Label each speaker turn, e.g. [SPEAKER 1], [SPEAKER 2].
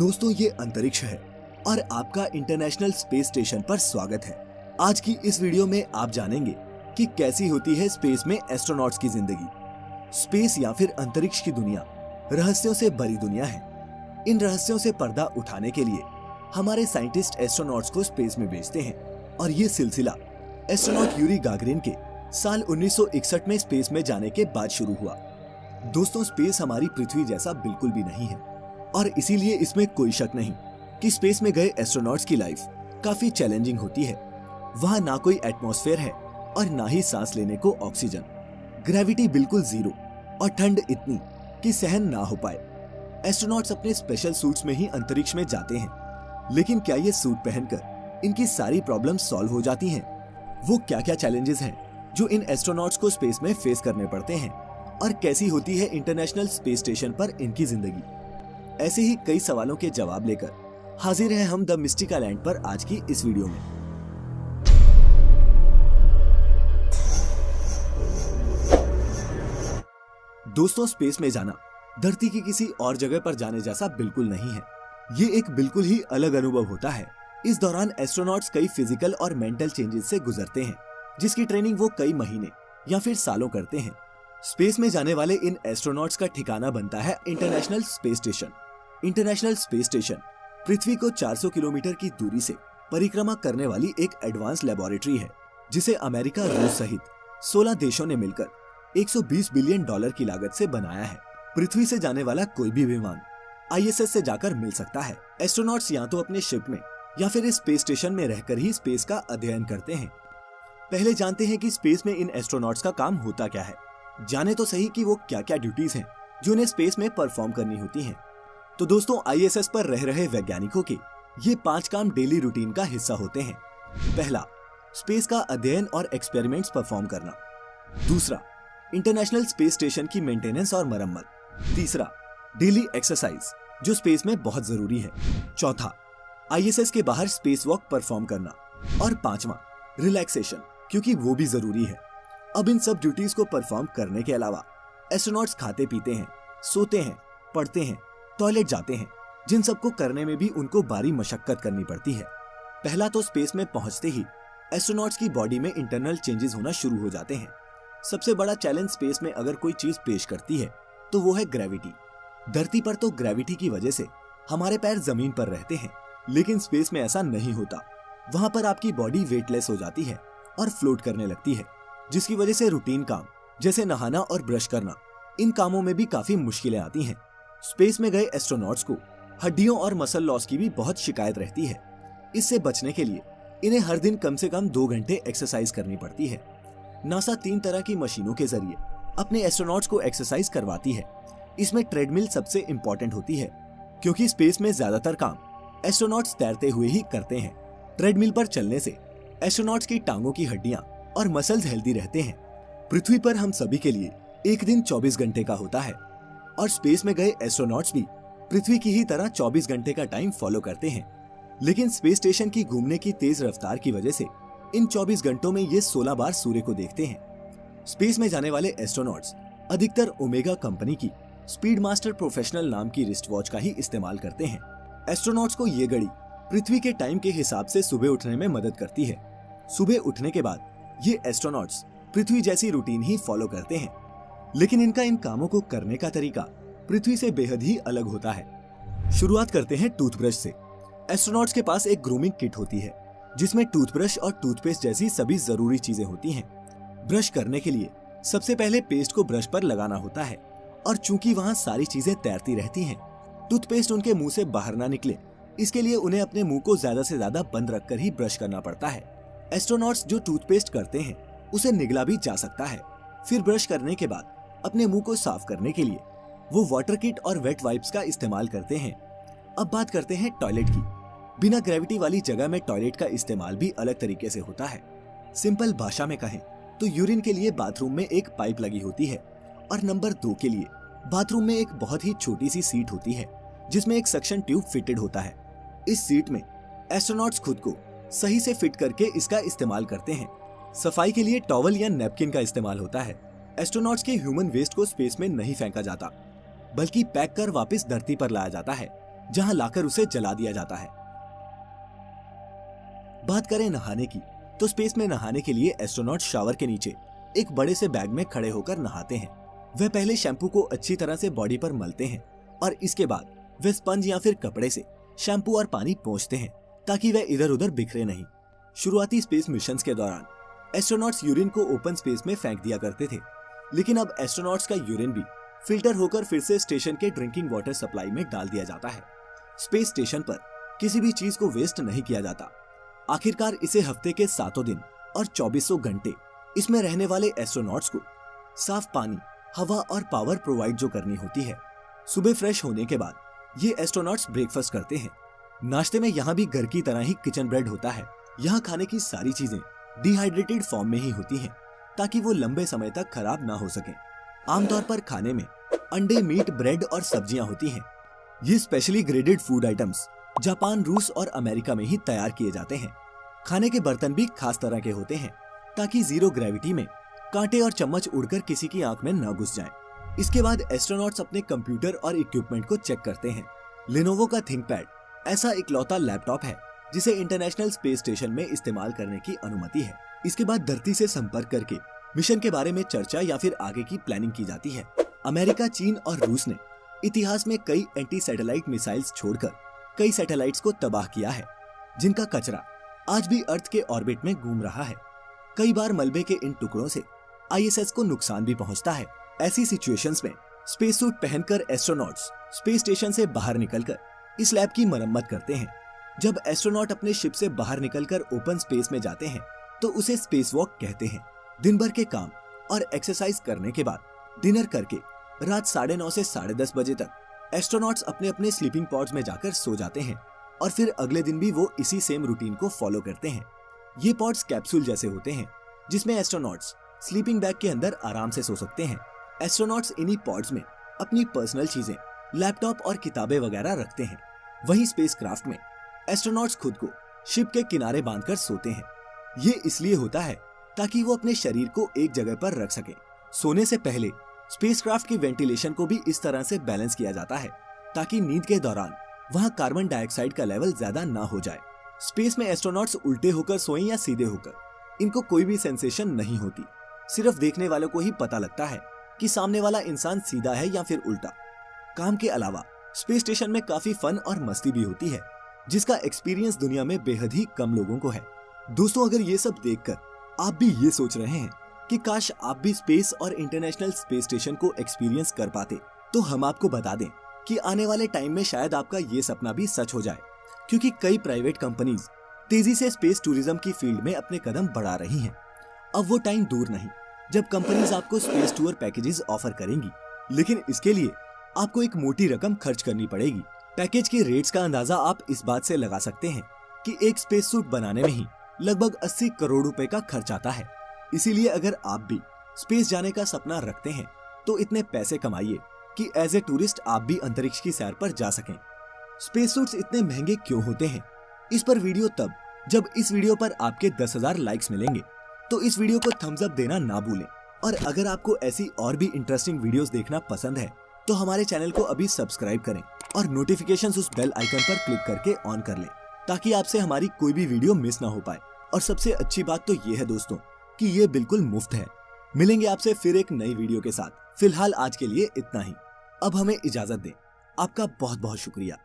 [SPEAKER 1] दोस्तों, ये अंतरिक्ष है और आपका इंटरनेशनल स्पेस स्टेशन पर स्वागत है। आज की इस वीडियो में आप जानेंगे कि कैसी होती है स्पेस में एस्ट्रोनॉट्स की जिंदगी। स्पेस या फिर अंतरिक्ष की दुनिया रहस्यों से भरी दुनिया है। इन रहस्यों से पर्दा उठाने के लिए हमारे साइंटिस्ट एस्ट्रोनॉट्स को स्पेस में भेजते हैं और ये सिलसिला एस्ट्रोनॉट यूरी गागरिन के साल 1961 में स्पेस में जाने के बाद शुरू हुआ। दोस्तों, स्पेस हमारी पृथ्वी जैसा बिल्कुल भी नहीं है और इसीलिए इसमें कोई शक नहीं कि स्पेस में गए एस्ट्रोनॉट्स की लाइफ काफी चैलेंजिंग होती है। वहाँ ना कोई एटमॉस्फेयर है और ना ही सांस लेने को ऑक्सीजन। ग्रेविटी बिल्कुल जीरो और ठंड इतनी कि सहन ना हो पाए। एस्ट्रोनॉट्स अपने स्पेशल सूट्स में ही अंतरिक्ष में जाते हैं, लेकिन क्या ये सूट पहनकर इनकी सारी प्रॉब्लम्स सॉल्व हो जाती हैं? वो क्या क्या चैलेंजेस हैं जो इन एस्ट्रोनॉट्स को स्पेस में फेस करने पड़ते हैं और कैसी होती है इंटरनेशनल स्पेस स्टेशन पर इनकी जिंदगी? ऐसे ही कई सवालों के जवाब लेकर हाजिर हैं हम द मिस्टिकल लैंड पर आज की इस वीडियो में। दोस्तों, स्पेस में जाना धरती की किसी और जगह पर जाने जैसा बिल्कुल नहीं है। ये एक बिल्कुल ही अलग अनुभव होता है। इस दौरान एस्ट्रोनॉट्स कई फिजिकल और मेंटल चेंजेस से गुजरते हैं, जिसकी ट्रेनिंग वो कई महीने या फिर सालों करते हैं। स्पेस में जाने वाले इन एस्ट्रोनॉट्स का ठिकाना बनता है international space station. International space station पृथ्वी को 400 किलोमीटर की दूरी से परिक्रमा करने वाली एक एडवांस लेबोरेटरी है, जिसे अमेरिका, रूस सहित 16 देशों ने मिलकर 120 बिलियन डॉलर की लागत से बनाया है। पृथ्वी से जाने वाला कोई भी विमान ISS से जाकर मिल सकता है। एस्ट्रोनॉट्स या तो अपने शिप में या फिर इस स्पेस स्टेशन में रहकर ही स्पेस का अध्ययन करते हैं। पहले जानते हैं कि स्पेस में इन एस्ट्रोनॉट्स का काम होता क्या है। जाने तो सही कि वो क्या क्या ड्यूटीज हैं जो उन्हें स्पेस में परफॉर्म करनी होती हैं। तो दोस्तों, ISS पर रह रहे वैज्ञानिकों के ये 5 काम डेली रूटीन का हिस्सा होते हैं। पहला, स्पेस का अध्ययन और एक्सपेरिमेंट्स परफॉर्म करना। दूसरा, इंटरनेशनल स्पेस स्टेशन की मेंटेनेंस और मरम्मत। तीसरा, डेली एक्सरसाइज जो स्पेस में बहुत जरूरी है। चौथा, ISS के बाहर स्पेस वॉक परफॉर्म करना। और पांचवा, रिलैक्सेशन, क्योंकि वो भी जरूरी है। अब इन सब ड्यूटीज को परफॉर्म करने के अलावा एस्ट्रोनॉट्स खाते पीते हैं, सोते हैं, पढ़ते हैं, टॉयलेट जाते हैं, जिन सबको करने में भी उनको भारी मशक्कत करनी पड़ती है। पहला तो स्पेस में पहुंचते ही एस्ट्रोनॉट्स की बॉडी में इंटरनल चेंजेस होना शुरू हो जाते हैं। सबसे बड़ा चैलेंज स्पेस में अगर कोई चीज पेश करती है तो वो है ग्रेविटी। धरती पर तो ग्रेविटी की वजह से हमारे पैर जमीन पर रहते हैं, लेकिन स्पेस में ऐसा नहीं होता। वहां पर आपकी बॉडी वेटलेस हो जाती है और फ्लोट करने लगती है, जिसकी वजह से रूटीन काम जैसे नहाना और ब्रश करना, इन कामों में भी काफी मुश्किलें आती हैं। स्पेस में गए एस्ट्रोनॉट्स को हड्डियों और मसल लॉस की भी बहुत शिकायत रहती है। इससे बचने के लिए इन्हें हर दिन कम से कम 2 घंटे एक्सरसाइज करनी पड़ती है। नासा 3 तरह की मशीनों के जरिए अपने एस्ट्रोनॉट्स को एक्सरसाइज करवाती है। इसमें ट्रेडमिल सबसे इम्पोर्टेंट होती है, क्योंकि स्पेस में ज्यादातर काम एस्ट्रोनॉट्स तैरते हुए ही करते हैं। ट्रेडमिल पर चलने से एस्ट्रोनॉट्स की टांगों की हड्डियां और मसल्स हेल्दी रहते हैं। पृथ्वी पर हम सभी के लिए एक दिन 24 घंटे का होता है और स्पेस में गए एस्ट्रोनॉट्स भी पृथ्वी की ही तरह 24 घंटे का टाइम फॉलो करते हैं। लेकिन स्पेस स्टेशन की घूमने की तेज रफ्तार की वजह से इन 24 घंटों में ये 16 बार सूर्य को देखते हैं। स्पेस में जाने वाले एस्ट्रोनॉट्स अधिकतर ओमेगा कंपनी की स्पीड मास्टर प्रोफेशनल नाम की रिस्ट वॉच का ही इस्तेमाल करते हैं। एस्ट्रोनॉट्स को ये घड़ी पृथ्वी के टाइम के हिसाब से सुबह उठने में मदद करती है। सुबह उठने के बाद ये एस्ट्रोनॉट्स पृथ्वी जैसी रूटीन ही फॉलो करते हैं, लेकिन इनका इन कामों को करने का तरीका पृथ्वी से बेहद ही अलग होता है। शुरुआत करते हैं टूथब्रश से। एस्ट्रोनॉट्स के पास एक ग्रूमिंग किट होती है, जिसमें टूथब्रश और टूथपेस्ट जैसी सभी जरूरी चीजें होती हैं। ब्रश करने के लिए सबसे पहले पेस्ट को ब्रश पर लगाना होता है, और चूंकि वहाँ सारी चीजें तैरती रहती हैं, टूथपेस्ट उनके मुंह से बाहर ना निकले, इसके लिए उन्हें अपने मुंह को ज्यादा से ज्यादा बंद रखकर ही ब्रश करना पड़ता है। एस्ट्रोनॉट्स जो टूथपेस्ट करते हैं उसे निगला भी जा सकता है। फिर ब्रश करने के बाद अपने मुंह को साफ करने के लिए वो वाटर किट और वेट वाइप्स का इस्तेमाल करते हैं। अब बात करते हैं टॉयलेट की। बिना ग्रेविटी वाली जगह में टॉयलेट का इस्तेमाल भी अलग तरीके से होता है। सिंपल भाषा में कहें तो यूरिन के लिए बाथरूम में एक पाइप लगी होती है और नंबर 2 के लिए बाथरूम में एक बहुत ही छोटी सी सीट होती है, जिसमें एक सक्शन ट्यूब फिटेड होता है। इस सीट में एस्ट्रोनॉट्स खुद को सही से फिट करके इसका इस्तेमाल करते हैं। सफाई के लिए टॉवल या नैपकिन का इस्तेमाल होता है। एस्ट्रोनॉट्स के ह्यूमन वेस्ट को स्पेस में नहीं फेंका जाता, बल्कि पैक कर वापस धरती पर लाया जाता है। जहां लाकर उसे जला दिया जाता है। बात करें नहाने की, तो स्पेस में नहाने के लिए एस्ट्रोनॉट शावर के नीचे एक बड़े से बैग में खड़े होकर नहाते हैं। वह पहले शैम्पू को अच्छी तरह से बॉडी पर मलते हैं और इसके बाद वे स्पंज या फिर कपड़े से शैम्पू और पानी पोंछते हैं ताकि वह इधर उधर बिखरे नहीं। शुरुआती स्पेस मिशंस के दौरान एस्ट्रोनॉट्स यूरिन को ओपन स्पेस में फेंक दिया करते थे, लेकिन अब एस्ट्रोनॉट्स का यूरिन भी फिल्टर होकर फिर से स्टेशन के ड्रिंकिंग वाटर सप्लाई में डाल दिया जाता है। स्पेस स्टेशन पर किसी भी चीज को वेस्ट नहीं किया जाता। आखिरकार इसे हफ्ते के 7 दिन और 2400 घंटे इसमें रहने वाले एस्ट्रोनॉट्स को साफ पानी, हवा और पावर प्रोवाइड जो करनी होती है। सुबह फ्रेश होने के बाद ये एस्ट्रोनॉट्स ब्रेकफास्ट करते हैं। नाश्ते में यहाँ भी घर की तरह ही किचन ब्रेड होता है। यहाँ खाने की सारी चीजें डिहाइड्रेटेड फॉर्म में ही होती हैं ताकि वो लंबे समय तक खराब ना हो सके। आमतौर पर खाने में अंडे, मीट, ब्रेड और सब्जियां होती हैं। ये specially graded food items Japan, रूस और अमेरिका में ही तैयार किए जाते हैं। खाने के बर्तन भी खास तरह के होते हैं ताकि जीरो ग्रेविटी में कांटे और चम्मच उड़कर किसी की आंख में न घुस जाएं। इसके बाद एस्ट्रोनॉट्स अपने कंप्यूटर और इक्विपमेंट को चेक करते हैं। लेनोवो का थिंकपैड ऐसा इकलौता लैपटॉप है जिसे इंटरनेशनल स्पेस स्टेशन में इस्तेमाल करने की अनुमति है। इसके बाद धरती से संपर्क करके मिशन के बारे में चर्चा या फिर आगे की प्लानिंग की जाती है। अमेरिका, चीन और रूस ने इतिहास में कई एंटी सैटेलाइट मिसाइल्स छोड़कर कई सैटेलाइट्स को तबाह किया है, जिनका कचरा आज भी अर्थ के ऑर्बिट में घूम रहा है। कई बार मलबे के इन टुकड़ों से आईएसएस को नुकसान भी पहुंचता है। ऐसी सिचुएशंस में स्पेस सूट पहनकर एस्ट्रोनॉट्स स्पेस स्टेशन से बाहर निकलकर इस लैब की मरम्मत करते हैं। जब एस्ट्रोनॉट अपने शिप से बाहर निकलकर ओपन स्पेस में जाते हैं तो उसे स्पेस वॉक कहते हैं। दिन भर के काम और एक्सरसाइज करने के बाद डिनर करके रात 9:30 से 10:30 बजे तक एस्ट्रोनॉट्स अपने अपने स्लीपिंग पॉड्स में जाकर सो जाते हैं और फिर अगले दिन भी वो इसी सेम रूटीन को फॉलो करते हैं। ये पॉड्स कैप्सूल जैसे होते हैं जिसमें एस्ट्रोनॉट्स स्लीपिंग बैग के अंदर आराम से सो सकते हैं। एस्ट्रोनॉट्स इन्हीं पॉड्स में अपनी पर्सनल चीजें, लैपटॉप और किताबें वगैरह रखते हैं। वहीं स्पेसक्राफ्ट में एस्ट्रोनॉट्स खुद को शिप के किनारे बांधकर सोते हैं। ये इसलिए होता है ताकि वो अपने शरीर को एक जगह पर रख सके। सोने से पहले स्पेसक्राफ्ट की वेंटिलेशन को भी इस तरह से बैलेंस किया जाता है ताकि नींद के दौरान वहाँ कार्बन डाइऑक्साइड का लेवल ज्यादा ना हो जाए। स्पेस में एस्ट्रोनॉट्स उल्टे होकर सोएं या सीधे होकर, इनको कोई भी सेंसेशन नहीं होती। सिर्फ देखने वालों को ही पता लगता है कि सामने वाला इंसान सीधा है या फिर उल्टा। काम के अलावा स्पेस स्टेशन में काफी फन और मस्ती भी होती है, जिसका एक्सपीरियंस दुनिया में बेहद ही कम लोगों को है। दोस्तों, अगर ये सब देखकर आप भी ये सोच रहे हैं कि काश आप भी स्पेस और इंटरनेशनल स्पेस स्टेशन को एक्सपीरियंस कर पाते, तो हम आपको बता दें कि आने वाले टाइम में शायद आपका ये सपना भी सच हो जाए, क्योंकि कई प्राइवेट कंपनीज तेजी से स्पेस टूरिज्म की फील्ड में अपने कदम बढ़ा रही हैं। अब वो टाइम दूर नहीं जब कंपनीज आपको स्पेस टूर पैकेजेस ऑफर करेंगी, लेकिन इसके लिए आपको एक मोटी रकम खर्च करनी पड़ेगी। पैकेज के रेट्स का अंदाजा आप इस बात से लगा सकते हैं कि एक स्पेस सूट बनाने में ही लगभग 80 करोड़ रुपए का खर्च आता है। इसीलिए अगर आप भी स्पेस जाने का सपना रखते हैं तो इतने पैसे कमाइए कि एज ए टूरिस्ट आप भी अंतरिक्ष की सैर पर जा सकें। स्पेस सूट्स इतने महंगे क्यों होते हैं, इस पर वीडियो तब जब इस वीडियो पर आपके 10,000 लाइक्स मिलेंगे। तो इस वीडियो को थम्स अप देना ना भूलें। और अगर आपको ऐसी और भी इंटरेस्टिंग वीडियोस देखना पसंद है तो हमारे चैनल को अभी सब्सक्राइब करें और नोटिफिकेशंस उस बेल आइकन पर क्लिक करके ऑन कर लें, ताकि आपसे हमारी कोई भी वीडियो मिस ना हो पाए। और सबसे अच्छी बात तो ये है दोस्तों कि ये बिल्कुल मुफ्त है। मिलेंगे आपसे फिर एक नई वीडियो के साथ। फिलहाल आज के लिए इतना ही। अब हमें इजाजत दें। आपका बहुत बहुत शुक्रिया।